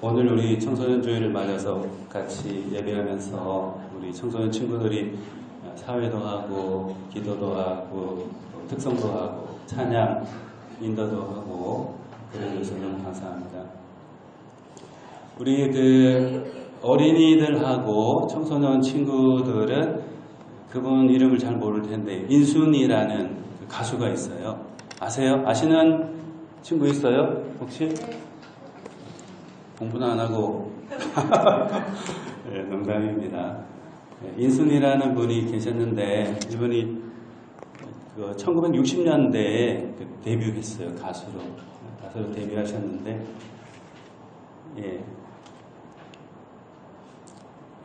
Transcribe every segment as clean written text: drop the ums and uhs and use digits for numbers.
오늘 우리 청소년 주일을 맞아서 같이 예배하면서 우리 청소년 친구들이 사회도 하고 기도도 하고 특성도 하고 찬양 인도도 하고 그래줘서 너무 감사합니다. 우리 어린이들하고 청소년 친구들은 그분 이름을 잘 모를 텐데 인순이라는 가수가 있어요. 아세요? 아시는 친구 있어요? 혹시? 공부는 안 하고 네, 농담입니다. 인순이라는 분이 계셨는데 이분이 1960년대에 데뷔했어요. 가수로 데뷔하셨는데 예.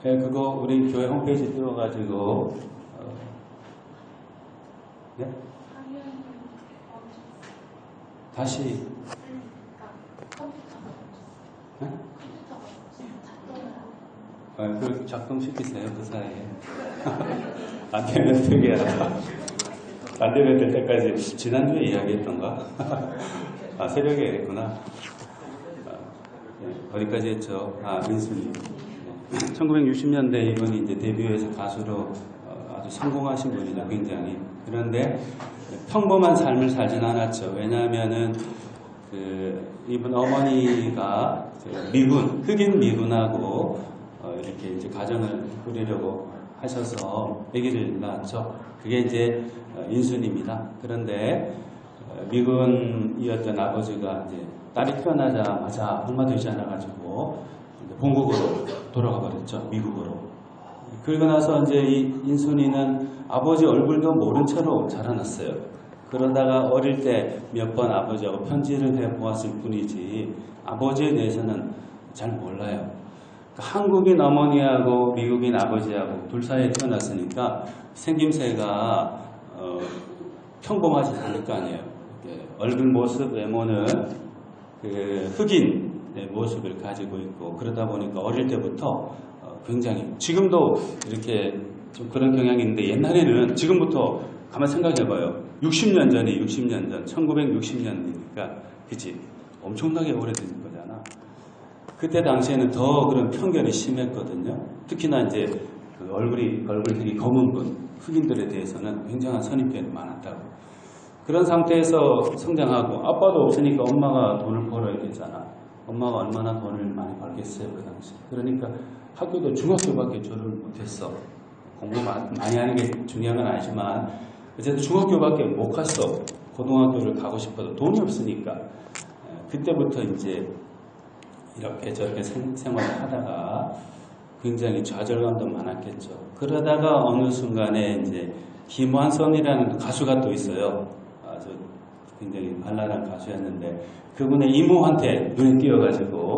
그거 우리 교회 홈페이지 띄워가지고 네? 다시 네? 그 작동시키세요. 그 사이에 안 되면 되게하다. 안 되면 될 때까지 지난주에 이야기했던가? 아 새벽에 했구나. 어디까지 했죠? 민순이 1960년대 이분이 이제 데뷔해서 가수로 아주 성공하신 분이죠. 굉장히. 그런데 평범한 삶을 살진 않았죠. 왜냐하면은 이분 어머니가 흑인 미군하고 이렇게 이제 가정을 꾸리려고 하셔서 아기를 낳았죠. 그게 이제 인순입니다. 그런데 미군이었던 아버지가 이제 딸이 태어나자마자 얼마 되지 않아가지고 본국으로 돌아가 버렸죠. 미국으로. 그러고 나서 이제 이 인순이는 아버지 얼굴도 모른 채로 자라났어요. 그러다가 어릴 때 몇 번 아버지하고 편지를 해보았을 뿐이지 아버지에 대해서는 잘 몰라요. 한국인 어머니하고 미국인 아버지하고 둘 사이에 태어났으니까 생김새가 평범하지 않을 거 아니에요. 얼굴 모습 외모는 흑인 모습을 가지고 있고 그러다 보니까 어릴 때부터 굉장히 지금도 이렇게 좀 그런 경향이 있는데 옛날에는 지금부터 가만 생각해봐요. 60년 전에 60년 전 1960년이니까 그치 엄청나게 오래된 거잖아. 그때 당시에는 더 그런 편견이 심했거든요. 특히나 이제 얼굴이 되게 검은 분 흑인들에 대해서는 굉장한 선입견이 많았다고. 그런 상태에서 성장하고 아빠도 없으니까 엄마가 돈을 벌어야 되잖아. 엄마가 얼마나 돈을 많이 벌겠어요 그 당시. 그러니까 학교도 중학교밖에 졸업을 못했어. 공부 많이 하는 게 중요한 건 아니지만 어쨌든 중학교밖에 못 갔어. 고등학교를 가고 싶어도 돈이 없으니까. 그때부터 이제 이렇게 저렇게 생활을 하다가 굉장히 좌절감도 많았겠죠. 그러다가 어느 순간에 이제 김완선이라는 가수가 또 있어요. 아주 굉장히 발랄한 가수였는데 그분의 이모한테 눈에 띄어가지고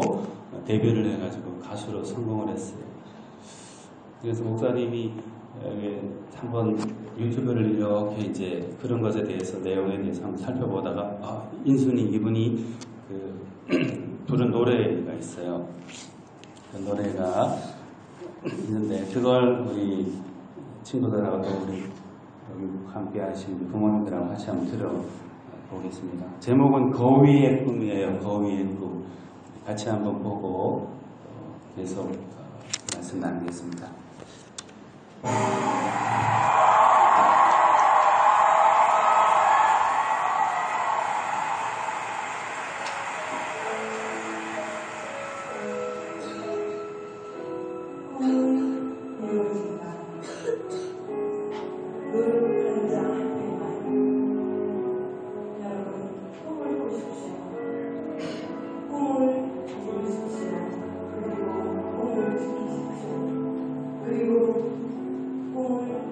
데뷔를 해가지고 가수로 성공을 했어요. 그래서 목사님이 한번 유튜브를 이렇게 이제 그런 것에 대해서 내용에 대해서 한번 살펴보다가 인순이 이분이 부른 노래가 있어요. 그 노래가 있는데 그걸 우리 친구들하고 또 우리 여기 함께 하신 부모님들하고 같이 한번 들어보겠습니다. 제목은 거위의 꿈이에요. 거위의 꿈. 같이 한번 보고 계속 말씀 나누겠습니다. 그리고 꿈을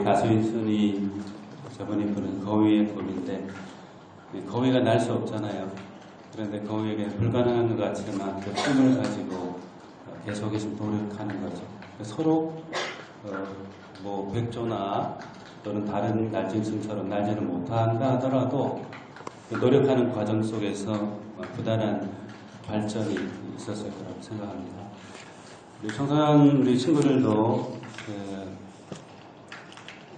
가수인순이 저번에 부른 거위의 꿈인데 거위가 날 수 없잖아요. 그런데 거위에게 불가능한 것 같지만 그 꿈을 가지고 계속해서 노력하는 거죠. 서로 뭐 백조나 또는 다른 날짐승처럼 날지는 못한다 하더라도 그 노력하는 과정 속에서 부단한 발전이 있었을 거라고 생각합니다. 우리 청소년 우리 친구들도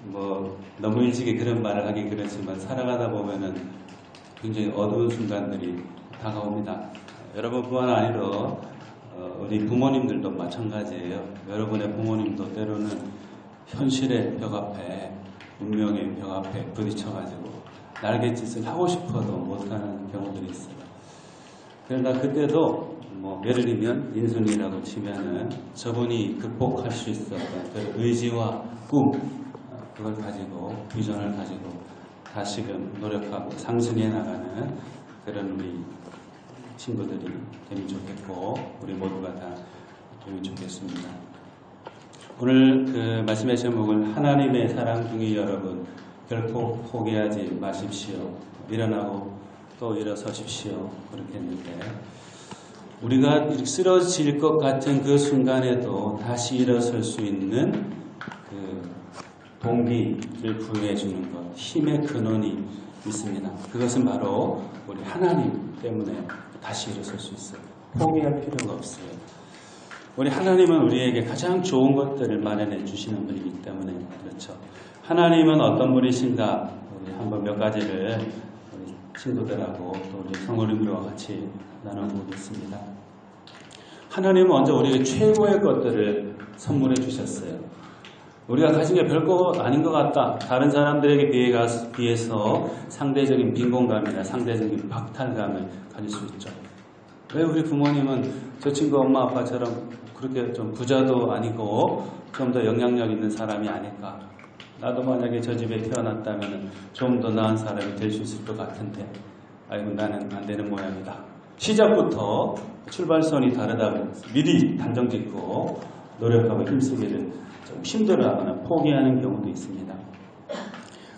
뭐 너무 일찍이 그런 말을 하기 그렇지만 살아가다 보면은 굉장히 어두운 순간들이 다가옵니다. 여러분뿐만 아니라 우리 부모님들도 마찬가지예요. 여러분의 부모님도 때로는 현실의 벽 앞에, 운명의 벽 앞에 부딪혀가지고 날갯짓을 하고 싶어도 못하는 경우들이 있어요. 그러나 그때도 예를 들면 인순이라고 치면은 저분이 극복할 수 있었던 그 의지와 꿈, 그걸 가지고, 비전을 가지고 다시금 노력하고 상승해 나가는 그런 우리 친구들이 되면 좋겠고, 우리 모두가 다 되면 좋겠습니다. 오늘 그 말씀의 제목은 하나님의 사랑 중에 여러분 결코 포기하지 마십시오. 일어나고 또 일어서십시오. 그렇게 했는데, 우리가 쓰러질 것 같은 그 순간에도 다시 일어설 수 있는 그 동기를 부여해 주는 것, 힘의 근원이 있습니다. 그것은 바로 우리 하나님 때문에 다시 일어설 수 있어요. 포기할 필요가 없어요. 우리 하나님은 우리에게 가장 좋은 것들을 마련해 주시는 분이기 때문에 그렇죠. 하나님은 어떤 분이신가? 우리 한번 몇 가지를 우리 친구들하고 또 우리 성도님들과 같이 나눠보겠습니다. 하나님은 먼저 우리에게 최고의 것들을 선물해 주셨어요. 우리가 가진 게 별거 아닌 것 같다. 다른 사람들에게 비해서 상대적인 빈곤감이나 상대적인 박탈감을 가질 수 있죠. 왜 우리 부모님은 저 친구 엄마 아빠처럼 그렇게 좀 부자도 아니고 좀 더 영향력 있는 사람이 아닐까? 나도 만약에 저 집에 태어났다면 좀 더 나은 사람이 될 수 있을 것 같은데, 아이고 나는 안 되는 모양이다. 시작부터 출발선이 다르다고 미리 단정 짓고 노력하고 힘쓰기를 좀 힘들어하거나 포기하는 경우도 있습니다.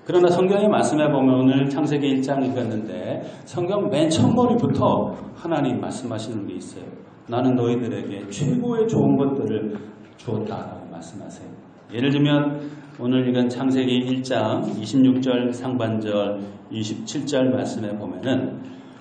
그러나 성경의 말씀에 보면 오늘 창세기 1장 읽었는데 성경 맨 첫머리부터 하나님 말씀하시는 게 있어요. 나는 너희들에게 최고의 좋은 것들을 주었다라고 말씀하세요. 예를 들면 오늘 읽은 창세기 1장 26절 상반절 27절 말씀에 보면은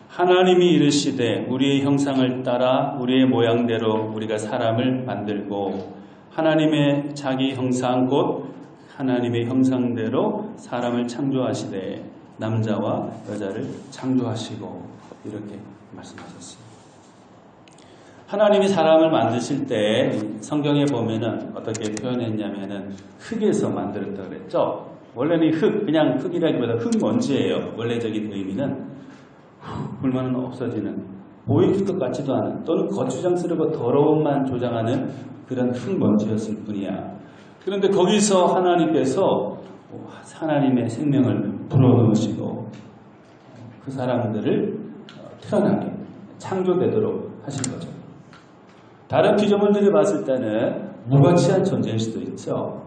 하나님이 이르시되 우리의 형상을 따라 우리의 모양대로 우리가 사람을 만들고 하나님의 자기 형상 곧 하나님의 형상대로 사람을 창조하시되 남자와 여자를 창조하시고 이렇게 말씀하셨습니다. 하나님이 사람을 만드실 때 성경에 보면은 어떻게 표현했냐면은 흙에서 만들었다고 그랬죠. 원래는 흙, 그냥 흙이라기보다 흙먼지예요. 원래적인 의미는 불만은 없어지는, 보일 것 같지도 않은 또는 거추장스럽고 더러움만 조장하는 그런 흙먼지였을 뿐이야. 그런데 거기서 하나님께서 하나님의 생명을 불어넣으시고 그 사람들을 태어나게 창조되도록 하신 거죠. 다른 피조물들이 봤을 때는 무가치한 존재일 수도 있죠.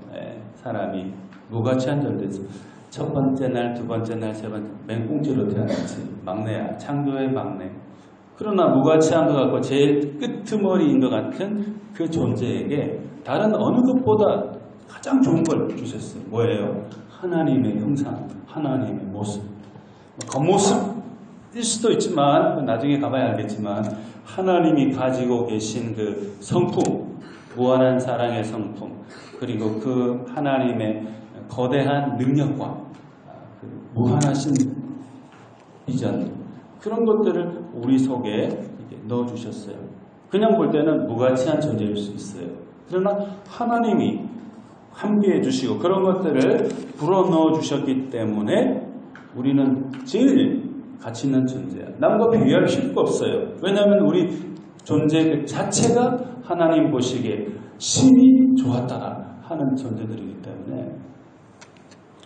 사람이 무가치한 존재죠. 첫 번째 날, 두 번째 날, 세 번째 맹꽁지로 태어났지. 막내야. 창조의 막내. 그러나 무가치한 것 같고 제일 끄트머리인 것 같은 그 존재에게 다른 어느 것보다 가장 좋은 걸 주셨어요. 뭐예요? 하나님의 형상, 하나님의 모습. 겉모습일 수도 있지만 나중에 가봐야 알겠지만 하나님이 가지고 계신 그 성품, 무한한 사랑의 성품, 그리고 그 하나님의 거대한 능력과 그 무한하신 비전, 그런 것들을 우리 속에 넣어주셨어요. 그냥 볼 때는 무가치한 존재일 수 있어요. 그러나 하나님이 함께해 주시고 그런 것들을 불어넣어 주셨기 때문에 우리는 제일 가치 있는 존재야. 남과 비교할 필요가 없어요. 왜냐하면 우리 존재 자체가 하나님 보시기에 심히 좋았다 하는 존재들이기 때문에,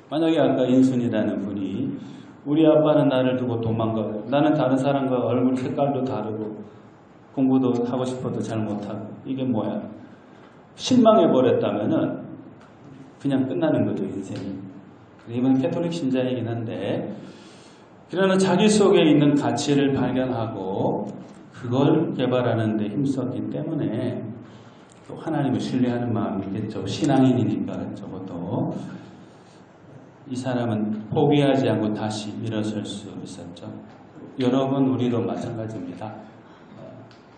만약에 아까 인순이라는 분이 우리 아빠는 나를 두고 도망가요. 나는 다른 사람과 얼굴 색깔도 다르고 공부도 하고 싶어도 잘 못하고 이게 뭐야? 실망해버렸다면은 그냥 끝나는 거죠, 인생이. 이번 캐톨릭 신자이긴 한데, 그러나 자기 속에 있는 가치를 발견하고 그걸 개발하는 데 힘썼기 때문에 또 하나님을 신뢰하는 마음이 있겠죠. 신앙인이니까 적어도. 이 사람은 포기하지 않고 다시 일어설 수 있었죠. 여러분, 우리도 마찬가지입니다.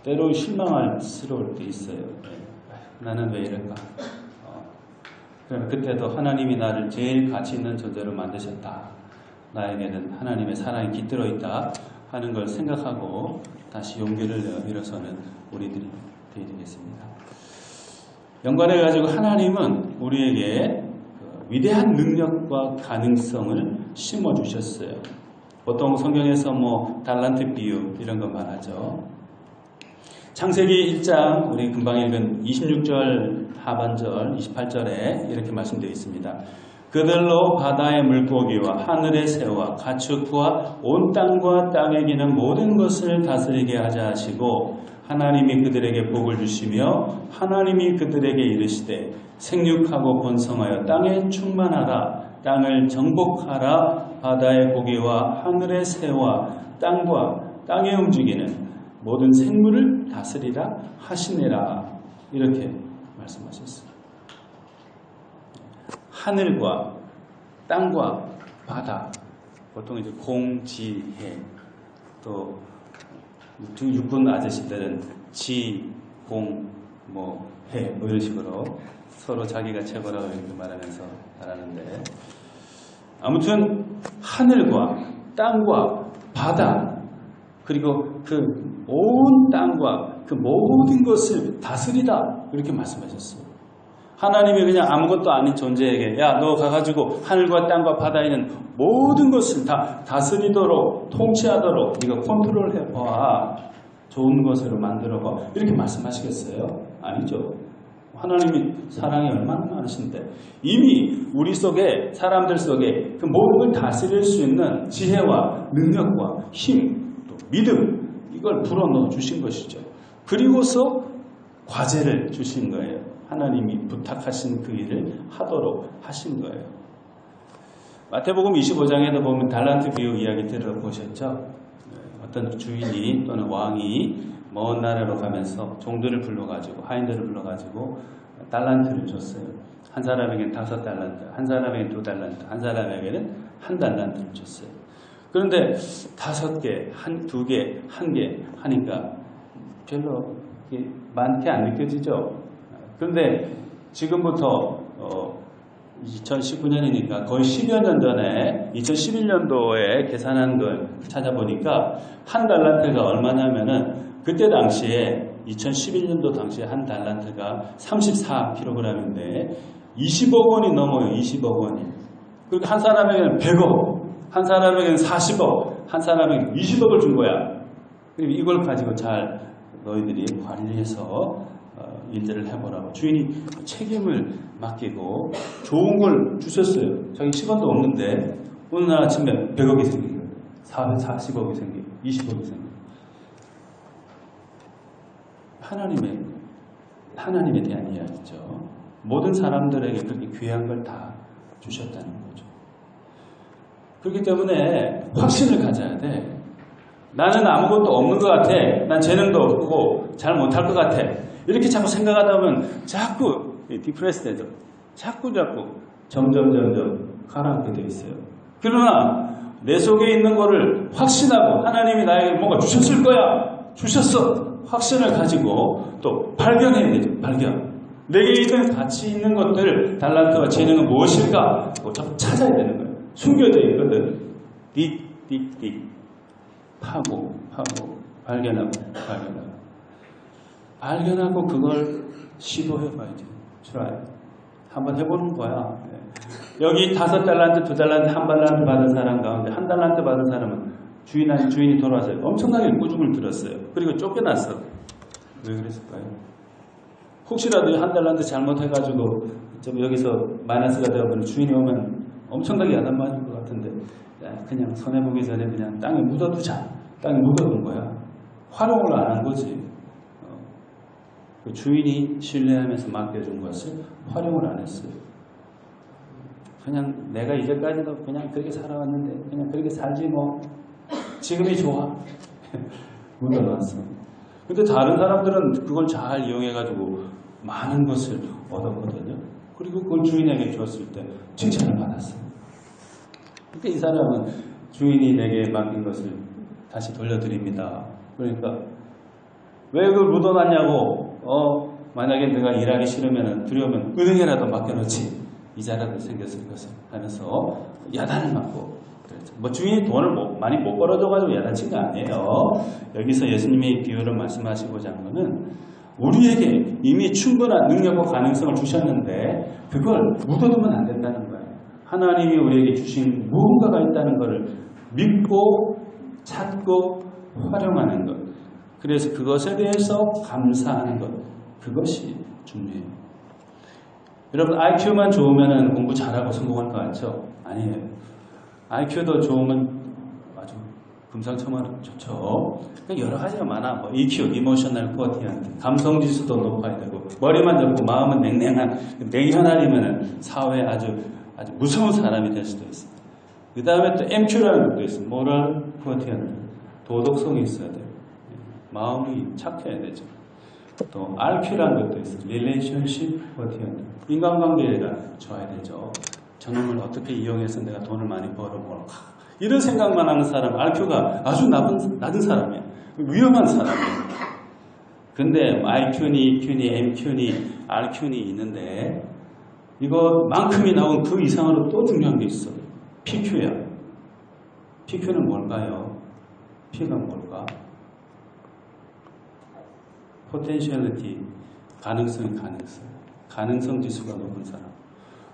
때로 실망스러울 때 있어요. 나는 왜 이럴까? 그럼 그때도 하나님이 나를 제일 가치 있는 존재로 만드셨다. 나에게는 하나님의 사랑이 깃들어 있다 하는 걸 생각하고 다시 용기를 내어 일어서는 우리들이 드리겠습니다. 연관해가지고 하나님은 우리에게 위대한 능력과 가능성을 심어주셨어요. 보통 성경에서 달란트 비유 이런 거 말하죠. 창세기 1장 우리 금방 읽은 26절 하반절 28절에 이렇게 말씀되어 있습니다. 그들로 바다의 물고기와 하늘의 새와 가축과 온 땅과 땅에 기는 모든 것을 다스리게 하자 하시고 하나님이 그들에게 복을 주시며 하나님이 그들에게 이르시되 생육하고 번성하여 땅에 충만하라 땅을 정복하라 바다의 고기와 하늘의 새와 땅과 땅에 움직이는 모든 생물을 다스리라 하시니라 이렇게 말씀하셨어요. 하늘과 땅과 바다 보통 이제 공, 지, 해 또 육군 아저씨들은 지, 공, 해 이런 식으로 서로 자기가 최고라고 이렇게 말하면서 말하는데 아무튼 하늘과 땅과 바다 그리고 그 온 땅과 그 모든 것을 다스리다 이렇게 말씀하셨어요. 하나님이 그냥 아무것도 아닌 존재에게 야 너 가가지고 하늘과 땅과 바다에 있는 모든 것을 다 다스리도록 통치하도록 네가 컨트롤 해봐. 좋은 것으로 만들어봐. 이렇게 말씀하시겠어요? 아니죠. 하나님이 사랑이 얼마나 많으신데 이미 우리 속에 사람들 속에 그 모든 걸 다스릴 수 있는 지혜와 능력과 힘, 또 믿음 이걸 불어넣어 주신 것이죠. 그리고서 과제를 주신 거예요. 하나님이 부탁하신 그 일을 하도록 하신 거예요. 마태복음 25장에도 보면 달란트 비유 이야기 들어보셨죠? 어떤 주인이 또는 왕이 먼 나라로 가면서 종들을 불러가지고 하인들을 불러가지고 달란트를 줬어요. 한 사람에게는 5달란트, 한 사람에게는 2달란트, 한 사람에게는 1달란트를 줬어요. 그런데 5개, 2개, 1개 하니까 별로 많게 안 느껴지죠? 그런데 지금부터 2019년이니까 거의 10여 년 전에 2011년도에 계산한 걸 찾아보니까 1달란트가 얼마냐면은 그때 당시에 2011년도 당시에 1달란트가 34kg인데 20억 원이 넘어요. 20억 원이. 그리고 한 사람에게는 100억, 한 사람에게는 40억, 한 사람에게는 20억을 준 거야. 그리고 이걸 가지고 잘 너희들이 관리해서 일들을 해보라고 주인이 책임을 맡기고 좋은 걸 주셨어요. 자기 10원도 없는데 어느 날 아침에 100억이 생기고 40억이 생기고 20억이 생기고 하나님에 대한 이야기죠. 모든 사람들에게 그렇게 귀한 걸 다 주셨다는 거죠. 그렇기 때문에 확신을 가져야 돼. 나는 아무것도 없는 것 같아. 난 재능도 없고 잘 못할 것 같아. 이렇게 자꾸 생각하다 보면 자꾸 디프레스 되죠. 자꾸 점점 가라앉게 되어 있어요. 그러나 내 속에 있는 거를 확신하고 하나님이 나에게 뭔가 주셨을 거야. 주셨어. 확신을 가지고 또 발견해야 되죠. 발견. 내게 있는 가치 있는 것들 달란트와 재능은 무엇일까? 자꾸 찾아야 되는 거예요. 숨겨져 있거든. 딕 파고 발견하고 그걸 시도해봐야지. 트라이. 한번 해보는 거야. 네. 여기 5달란트, 2달란트, 1달란트 받은 사람 가운데 1달란트 받은 사람은 주인이 돌아와서 엄청나게 꾸중을 들었어요. 그리고 쫓겨났어. 왜 그랬을까요? 혹시라도 1달란트 잘못해가지고 좀 여기서 마이너스가 되어버리면 주인이 오면 엄청나게 야단맞을 것 같은데 그냥 손해보기 전에 그냥 땅에 묻어두자. 땅에 묻어둔 거야. 활용을 안 한 거지. 그 주인이 신뢰하면서 맡겨준 것을 활용을 안 했어요. 그냥 내가 이제까지도 그냥 그렇게 살아왔는데 그냥 그렇게 살지 뭐. 지금이 좋아. 묻어놨어. 근데 다른 사람들은 그걸 잘 이용해가지고 많은 것을 얻었거든요. 그리고 그걸 주인에게 줬을 때 칭찬을 받았어요. 근데 이 사람은 주인이 내게 맡긴 것을 다시 돌려드립니다. 그러니까 왜 그걸 묻어놨냐고. 만약에 내가 일하기 싫으면 두려우면 은행에라도 맡겨놓지. 이자라도 생겼을 것을 하면서 야단을 맞고 그랬죠. 뭐 주인이 돈을 많이 못 벌어줘가지고 야단친 거 아니에요. 여기서 예수님이 비유를 말씀하시고자 하는 것은 우리에게 이미 충분한 능력과 가능성을 주셨는데 그걸 묻어두면 안 된다는 거예요. 하나님이 우리에게 주신 무언가가 있다는 것을 믿고 찾고 활용하는 것. 그래서 그것에 대해서 감사하는 것. 그것이 중요해요. 여러분 IQ만 좋으면 공부 잘하고 성공할 것 같죠? 아니에요. IQ도 좋으면 아주 금상첨화는 좋죠. 그러니까 여러 가지가 많아. 뭐 EQ, 이모셔널 쿼티언트, 감성 지수도 높아야 되고 머리만 좋고 마음은 냉혈하리면 사회에 아주 무서운 사람이 될 수도 있어요. 그 다음에 또 MQ라는 것도 있어요. 모럴 쿼티언트, 도덕성이 있어야 돼요. 마음이 착해야 되죠. 또 RQ라는 것도 있어요. 릴레이션십 쿼티언트, 인간관계가 좋아야 되죠. 저놈을 어떻게 이용해서 내가 돈을 많이 벌어볼까, 이런 생각만 하는 사람 RQ가 아주 낮은 사람이에요. 위험한 사람이에요. 근데 IQ니, EQ니, MQ니, RQ니 있는데 이것만큼이 나온 그 이상으로 또 중요한 게 있어. PQ야. PQ는 뭘까요? P가 뭘까? Potentiality, 가능성 지수가 높은 사람.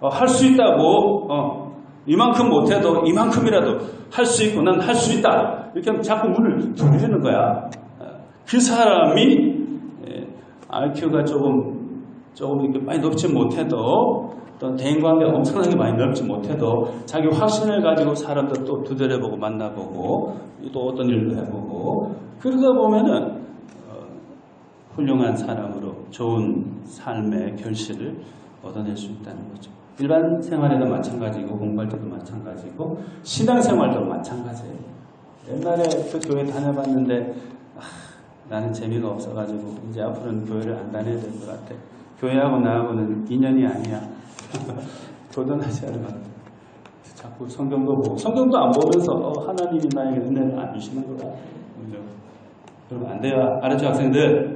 할 수 있다고, 이만큼 못해도 이만큼이라도 할 수 있고 난 할 수 있다, 이렇게 하면 자꾸 문을 두드리는 거야. 그 사람이 IQ가 조금 이렇게 많이 높지 못해도, 또 대인관계가 엄청나게 많이 넓지 못해도 자기 확신을 가지고 사람들 또 두드려보고 만나보고 또 어떤 일도 해보고, 그러다 보면은 훌륭한 사람으로 좋은 삶의 결실을 얻어낼 수 있다는 거죠. 일반 생활에도 마찬가지고 공부할 때도 마찬가지고 신앙생활도 마찬가지예요. 옛날에 그 교회 다녀봤는데 나는 재미가 없어가지고 이제 앞으로는 교회를 안 다녀야 될 것 같아. 교회하고 나하고는 인연이 아니야. 도전하지 않은 것 같아. 자꾸 성경도 보고, 성경도 안 보면서 하나님이 나에게 은혜를 안 주시는 것 같아. 그러면 안 돼요. 알았죠, 학생들?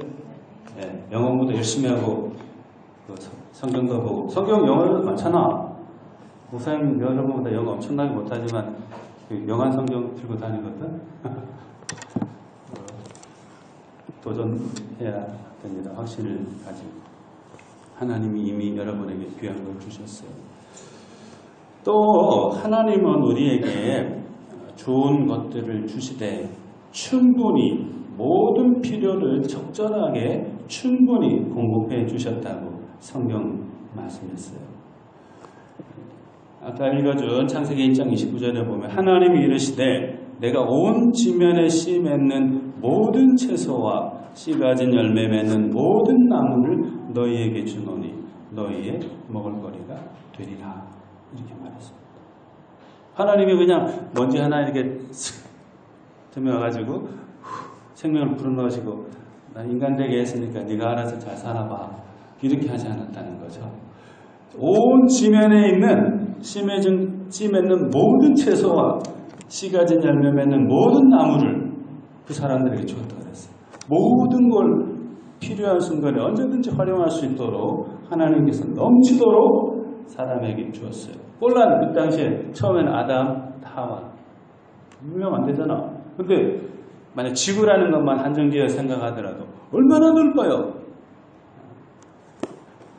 네, 영어 공부도 열심히 하고 성경도 보고. 성경 영어도 많잖아. 목사님 여러분보다 영어 엄청나게 못하지만 영한 성경 들고 다니거든. 도전해야 됩니다. 확신을 가지고. 하나님이 이미 여러분에게 귀한 걸 주셨어요. 또 하나님은 우리에게 좋은 것들을 주시되 충분히 모든 필요를 적절하게 충분히 공급해 주셨다고 성경 말씀했어요. 아까 읽어준 창세기 1장 29절에 보면 하나님이 이르시되 내가 온 지면에 씨 맺는 모든 채소와 씨 가진 열매 맺는 모든 나무를 너희에게 주노니 너희의 먹을거리가 되리라, 이렇게 말했습니다. 하나님이 그냥 먼지 하나 이렇게 슥 들어가지고 생명을 불어넣으시고 나 인간 되게 했으니까 네가 알아서 잘 살아봐, 이렇게 하지 않았다는 거죠. 온 지면에 있는 씨 맺는 모든 채소와 씨 가진 열매 맺는 모든 나무를 그 사람들에게 주었다고 그랬어요. 모든 걸 필요한 순간에 언제든지 활용할 수 있도록 하나님께서 넘치도록 사람에게 주었어요. 꼴란 그 당시에 처음에는 아담, 하와 분명 안 되잖아. 근데 만약 지구라는 것만 한정지어 생각하더라도 얼마나 넓어요.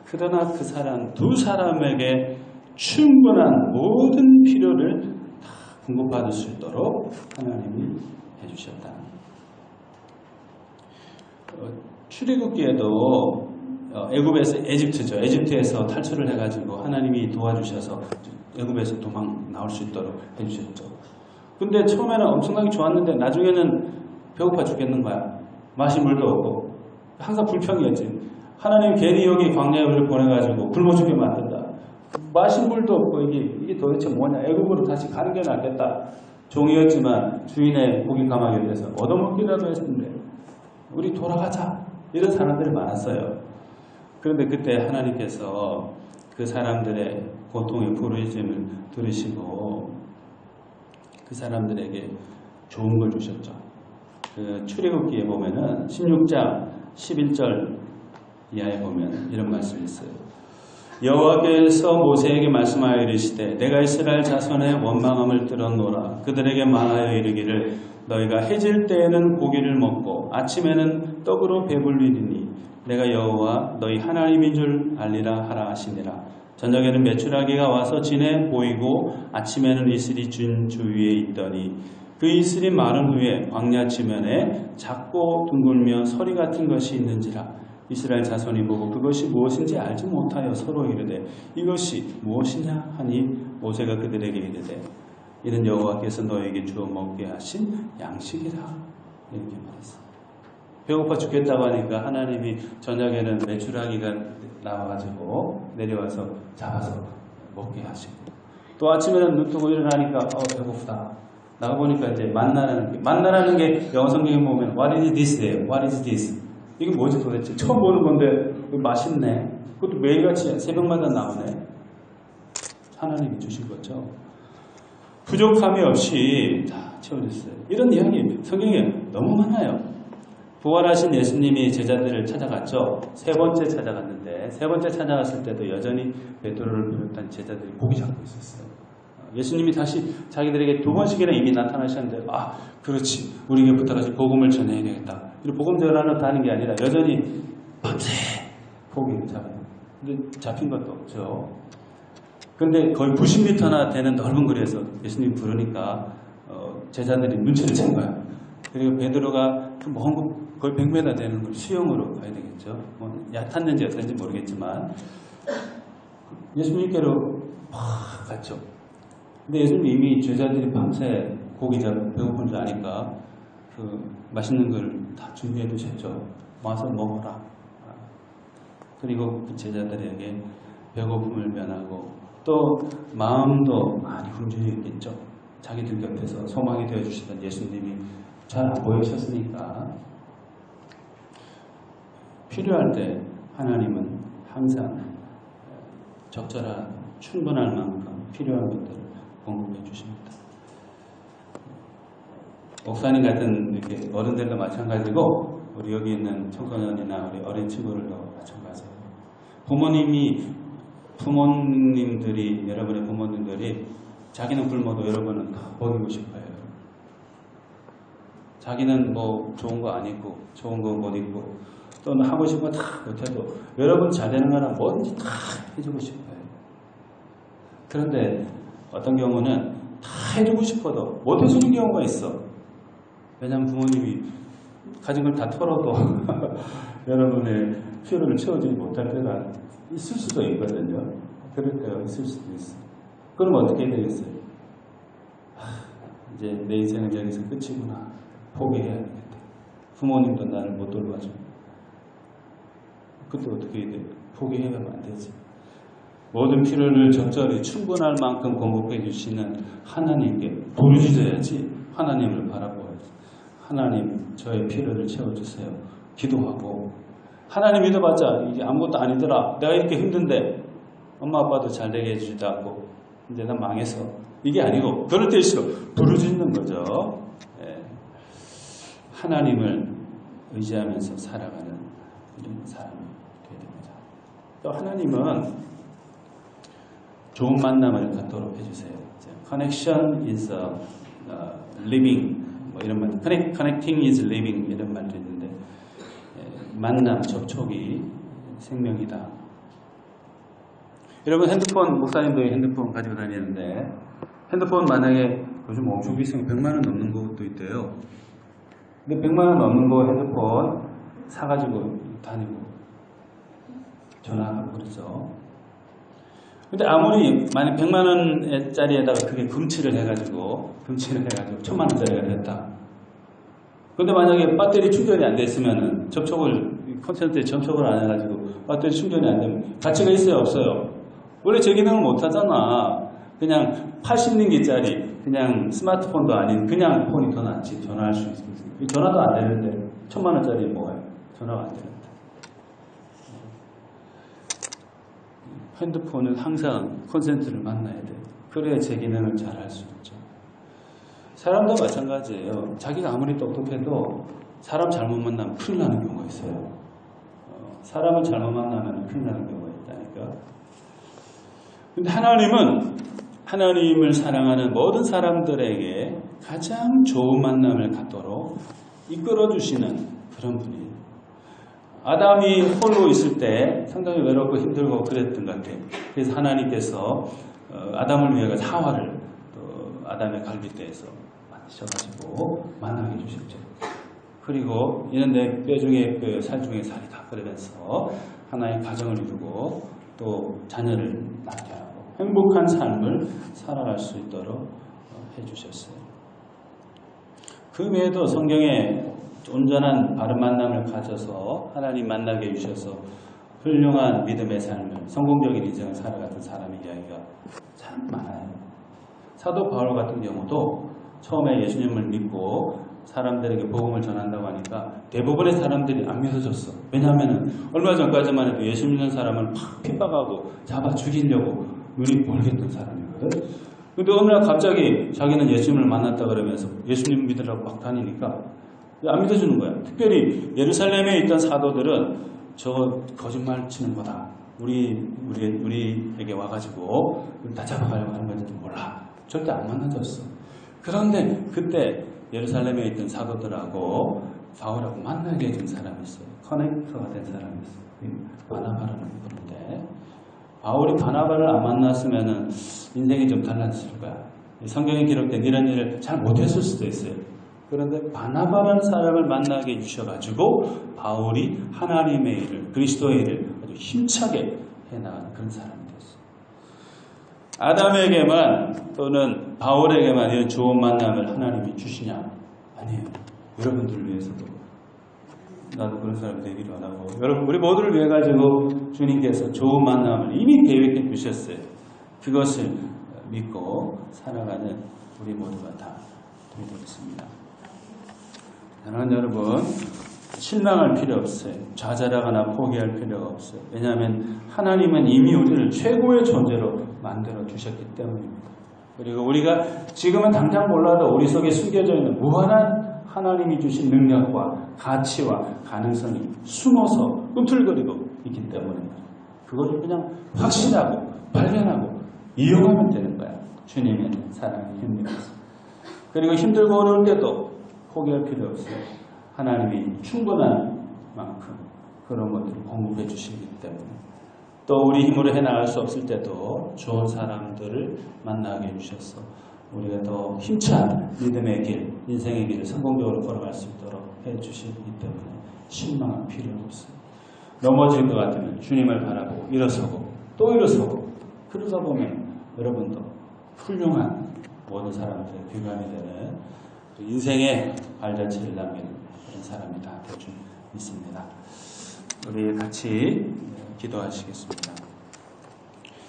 그러나 그 사람 두 사람에게 충분한 모든 필요를 다 공급받을 수 있도록 하나님이 해주셨다. 출애굽기에도 애굽에서 에집트에서 탈출을 해가지고 하나님이 도와주셔서 애굽에서 도망 나올 수 있도록 해주셨죠. 근데 처음에는 엄청나게 좋았는데 나중에는 배고파 죽겠는 거야. 마실 물도 없고 항상 불평이었지. 하나님 괜히 여기 광야에 우리를 보내가지고 굶어 죽게 만든다. 마실 물도 없고 이게 도대체 뭐냐. 애굽으로 다시 가는 게 낫겠다. 종이었지만 주인의 고기 가마귀 옆에서 얻어먹기라도 했는데 우리 돌아가자, 이런 사람들이 많았어요. 그런데 그때 하나님께서 그 사람들의 고통의 부르짖음을 들으시고 그 사람들에게 좋은 걸 주셨죠. 그 출애굽기에 보면은 16장 11절 이하에 보면 이런 말씀이 있어요. 여호와께서 모세에게 말씀하여 이르시되 내가 이스라엘 자손의 원망함을 들었노라. 그들에게 말하여 이르기를 너희가 해질 때에는 고기를 먹고 아침에는 떡으로 배불리리니 내가 여호와 너희 하나님인 줄 알리라 하라 하시니라. 저녁에는 메추라기가 와서 진에 보이고 아침에는 이슬이 준 주위에 있더니 그 이슬이 마른 후에 광야 지면에 작고 둥글며 서리 같은 것이 있는지라. 이스라엘 자손이 보고 그것이 무엇인지 알지 못하여 서로 이르되 이것이 무엇이냐 하니 모세가 그들에게 이르되 이는 여호와께서 너에게 주어 먹게 하신 양식이라 이렇게 말했습니다. 배고파 죽겠다고 하니까 하나님이 저녁에는 메추라기가 나와가지고 내려와서 잡아서 먹게 하시고 또 아침에는 눈 뜨고 일어나니까 배고프다. 나가보니까 이제 만나라는 게 영어 성경에 보면 What is this예요? What is this? 이게 뭐지 도대체? 처음 보는 건데 맛있네. 그것도 매일같이 새벽마다 나오네. 하나님이 주신 거죠. 부족함이 없이 다 채워졌어요. 이런 이야기 성경에 너무 많아요. 부활하신 예수님이 제자들을 찾아갔죠. 세 번째 찾아갔는데 세 번째 찾아갔을 때도 여전히 베드로를 비롯한 제자들이 고기 잡고 있었어요. 예수님이 다시 자기들에게 두 번씩이나 이미 나타나셨는데 그렇지 우리에게 부탁하시 복음을 전해야 되겠다. 이렇게 복음 전하러 하는 게 아니라 여전히 밤새 고기를 잡아요. 근데 잡힌 것도 없죠. 근데 거의 90m나 되는 넓은 거리에서 예수님 부르니까 제자들이 눈치를 챈 거야. 그리고 베드로가 그 먼 거 거의 100m 되는 걸 수영으로 가야 되겠죠. 얕았는지 어떤지 모르겠지만 예수님께로 갔죠. 근데 예수님 이미 제자들이 밤새 고기 잡고 배고픈 줄 아니까 그 맛있는 걸 다 준비해 두셨죠. 와서 먹어라. 그리고 그 제자들에게 배고픔을 면하고 또 마음도 많이 굶주렸겠죠. 자기들 곁에서 소망이 되어주시던 예수님이 잘 안 보이셨으니까 필요할 때 하나님은 항상 적절한 충분할 만큼 필요한 것들을 공급해 주십니다. 목사님 같은 이렇게 어른들도 마찬가지고 우리 여기 있는 청소년이나 우리 어린 친구들도 마찬가지예요. 부모님들이 여러분의 부모님들이 자기는 굶어도 여러분은 다 먹이고 싶어요. 자기는 뭐 좋은 거 안 입고 좋은 거 못 입고 또는 하고 싶은 거 다 못해도 여러분 잘 되는 거는 뭐든지 다 해주고 싶어요. 그런데 어떤 경우는 다 해주고 싶어도 못 해주는 경우가 있어. 왜냐하면 부모님이 가진 걸 다 털어도 여러분의 필요를 채워주지 못할 때가 있을 수도 있거든요. 그럴 때가 있을 수도 있어. 그럼 어떻게 되겠어요? 이제 내 인생은 여기서 끝이구나. 포기해야 되겠다. 부모님도 나를 못 돌봐줘. 그때 어떻게 해야 돼? 포기해야만 안 되지. 모든 필요를 적절히 충분할 만큼 공급해 주시는 하나님께 부르짖어야지. 하나님을 바라보아야지. 하나님 저의 필요를 채워주세요. 기도하고 하나님 믿어봤자 이게 아무것도 아니더라. 내가 이렇게 힘든데 엄마 아빠도 잘 되게 해주지도 않고 이제 난 망해서 이게 아니고 그럴 때일수록 부르짖는 거죠. 하나님을 의지하면서 살아가는 이런 사람이 되어야 됩니다. 또 하나님은 좋은 만남을 갖도록 해주세요. Connection is living 뭐 이런 말, Connecting is living 이런 말도 있는데 만남, 접촉이 생명이다. 여러분 핸드폰, 목사님도 핸드폰 가지고 다니는데 핸드폰 만약에 요즘 엄청 비싸게 100만 원 넘는 것도 있대요. 근데 100만 원 넘는 거 핸드폰 사가지고 다니고 전화하고 그러죠. 근데 아무리 만약 100만 원짜리에다가 그게 금치를 해가지고 1000만 원짜리가 됐다. 근데 만약에 배터리 충전이 안 됐으면은 콘센트에 접촉을 안 해가지고 배터리 충전이 안 되면 가치가 있어요, 없어요? 원래 제 기능을 못 하잖아. 그냥 80링기짜리 그냥 스마트폰도 아닌 그냥 폰이 더 낫지. 전화할 수 있어요. 전화도 안 되는데 1000만 원짜리 뭐예요? 전화가 안 되는데. 핸드폰은 항상 콘센트를 만나야 돼요. 그래야 제 기능을 잘 할 수 있죠. 사람도 마찬가지예요. 자기가 아무리 똑똑해도 사람 잘못 만나면 큰일 나는 경우가 있어요. 사람을 잘못 만나면 큰일 나는 경우가 있다니까. 근데 하나님을 사랑하는 모든 사람들에게 가장 좋은 만남을 갖도록 이끌어주시는 그런 분이에요. 아담이 홀로 있을 때 상당히 외롭고 힘들고 그랬던 것 같아요. 그래서 하나님께서 아담을 위해 하와를 또 아담의 갈빗대에서 만드셔가지고 만나게 해주셨죠. 그리고 이는 내 뼈 중에 뼈, 살 중에 살이 다 끓으면서 하나의 가정을 이루고 또 자녀를 낳게 하고 행복한 삶을 살아갈 수 있도록 해주셨어요. 그 외에도 성경에 온전한 바른 만남을 가져서 하나님 만나게 해주셔서 훌륭한 믿음의 삶을, 성공적인 인생을 살아갔던 사람의 이야기가 참 많아요. 사도 바울 같은 경우도 처음에 예수님을 믿고 사람들에게 복음을 전한다고 하니까 대부분의 사람들이 안 믿어졌어. 왜냐하면 얼마 전까지만 해도 예수 믿는 사람을 막 핍박하고 잡아 죽이려고 눈이 멀겠던 사람이거든. 근데 어느 날 갑자기 자기는 예수님을 만났다 그러면서 예수님 믿으라고 막 다니니까 안 믿어주는 거야. 특별히 예루살렘에 있던 사도들은 저 거짓말 치는 거다. 우리에게 와가지고 다 잡아가려고 하는 건지도 몰라. 절대 안 만나줬어. 그런데 그때 예루살렘에 있던 사도들하고 바울하고 만나게 해준 사람이 있어요. 커넥터가 된 사람이 있어요. 바나바라는 분인데 바울이 바나바를 안 만났으면 인생이 좀 달라졌을 거야. 성경에 기록된 이런 일을 잘 못했을 수도 있어요. 그런데 바나바라는 사람을 만나게 해주셔가지고 바울이 하나님의 일을, 그리스도의 일을 아주 힘차게 해나가는 그런 사람이 됐어요. 아담에게만 또는 바울에게만 이런 좋은 만남을 하나님이 주시냐? 아니에요. 여러분들을 위해서도. 나도 그런 사람이 되기를 원하고 여러분 우리 모두를 위해 가지고 주님께서 좋은 만남을 이미 계획해 주셨어요. 그것을 믿고 살아가는 우리 모두가 다 되겠습니다. 사랑하는 여러분, 실망할 필요 없어요. 좌절하거나 포기할 필요가 없어요. 왜냐하면 하나님은 이미 우리를 최고의 존재로 만들어 주셨기 때문입니다. 그리고 우리가 지금은 당장 몰라도 우리 속에 숨겨져 있는 무한한 하나님이 주신 능력과 가치와 가능성이 숨어서 꿈틀거리고 있기 때문입니다. 그것을 그냥 확신하고 발견하고 이용하면 되는 거야. 주님의 사랑의 힘입니다. 그리고 힘들고 어려울 때도 포기할 필요 없어요. 하나님이 충분한 만큼 그런 것들을 공급해 주시기 때문에 또 우리 힘으로 해나갈 수 없을 때도 좋은 사람들을 만나게 해주셔서 우리가 더 힘찬 믿음의 길, 인생의 길을 성공적으로 걸어갈 수 있도록 해주시기 때문에 실망할 필요는 없어요. 넘어질 것 같으면 주님을 바라보고 일어서고 또 일어서고 그러다 보면 여러분도 훌륭한 모든 사람들의 귀감이 되는 인생의 발자취를 남기는 그런 사람이 다 될 줄 믿습니다. 우리 같이 기도하시겠습니다.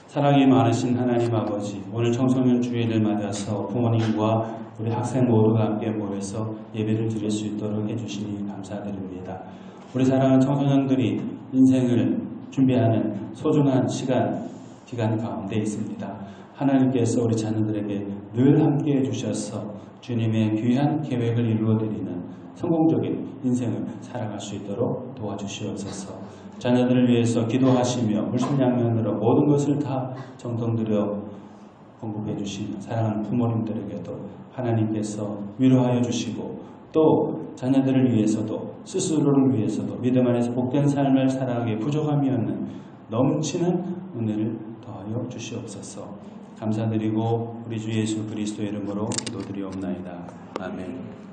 사랑이 많으신 하나님 아버지, 오늘 청소년 주일을 맞아서 부모님과 우리 학생 모두가 함께 모여서 예배를 드릴 수 있도록 해주시니 감사드립니다. 우리 사랑하는 청소년들이 인생을 준비하는 소중한 기간 가운데 있습니다. 하나님께서 우리 자녀들에게 늘 함께 해주셔서 주님의 귀한 계획을 이루어드리는 성공적인 인생을 살아갈 수 있도록 도와주시옵소서. 자녀들을 위해서 기도하시며 물심양면으로 모든 것을 다 정성들여 공급해 주시는 사랑하는 부모님들에게도 하나님께서 위로하여 주시고 또 자녀들을 위해서도 스스로를 위해서도 믿음 안에서 복된 삶을 살아가기에 부족함이 없는 넘치는 은혜를 더하여 주시옵소서. 감사드리고 우리 주 예수 그리스도의 이름으로 기도드리옵나이다. 아멘.